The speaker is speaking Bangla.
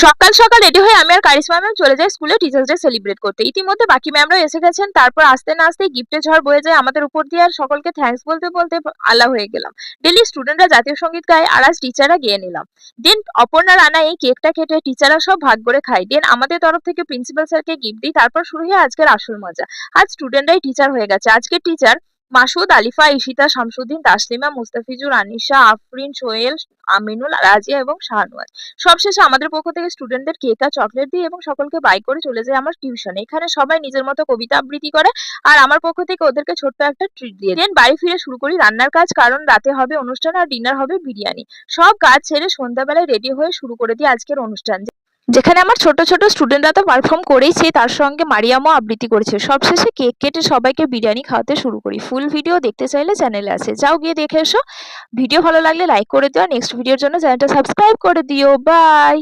সকাল সকাল রেডি হয়ে আমি আর কারিশমা ম্যাম চলে যাই স্কুলে টিচার্স ডে সেলিব্রেট করতে। ইতিমধ্যে বাকি ম্যামরাও এসে গেছেন। তারপর আসতে না আসতেই গিফটের ঝড় বয়ে যায় আমাদের উপর দিয়ে, আর সকলকে থ্যাঙ্কস বলতে বলতে আলা হয়ে গেলাম। ডেলি স্টুডেন্টরা জাতীয় সঙ্গীত গায়, আর আজ টিচাররা গেয়ে নিলাম। দেন অপর্ণা রানা এই কেকটা কেটে টিচাররা সব ভাগ করে খাই। দেন আমাদের তরফ থেকে প্রিন্সিপাল স্যারকে গিফট দিই। তারপর শুরু হয় আজকের আসল মজা। আজ স্টুডেন্টরাই টিচার হয়ে গেছে। আজকের টিচার মাসুদ, আলিফা, ঈশিতা, শামসুদ্দিন, তাসলিমা, মুস্তাফিজুর, আনিশা, আফরিন, সোহেল, আমিনুল, রাজিয়া এবং শাহনওয়াজ। সবশেষে আমাদের পক্ষ থেকে স্টুডেন্টদের কেক আর চকলেট দিই এবং সকলকে বাই করে চলে যায় আমার টিউশনে। এখানে সবাই নিজের মতো কবিতা আবৃত্তি করে, আর আমার পক্ষ থেকে ওদেরকে ছোট্ট একটা ট্রিট দিয়ে দেন বাড়ি ফিরে শুরু করি রান্নার কাজ, কারণ রাতে হবে অনুষ্ঠান আর ডিনার হবে বিরিয়ানি। সব কাজ ছেড়ে সন্ধ্যাবেলায় রেডি হয়ে শুরু করে দিই আজকের অনুষ্ঠান, যেখানে আমার ছোট ছোট স্টুডেন্টরা তো পারফর্ম করেইছে, তার সঙ্গে মারিয়ামও আবৃত্তি করেছে। সবশেষে কেক কেটে সবাইকে বিরিয়ানি খাওয়াতে শুরু করি। ফুল ভিডিও দেখতে চাইলে চ্যানেলে আছে, যাও গিয়ে দেখে এসো। ভিডিও ভালো লাগলে লাইক করে দিও, নেক্সট ভিডিওর জন্য চ্যানেলটা সাবস্ক্রাইব করে দিও। বাই।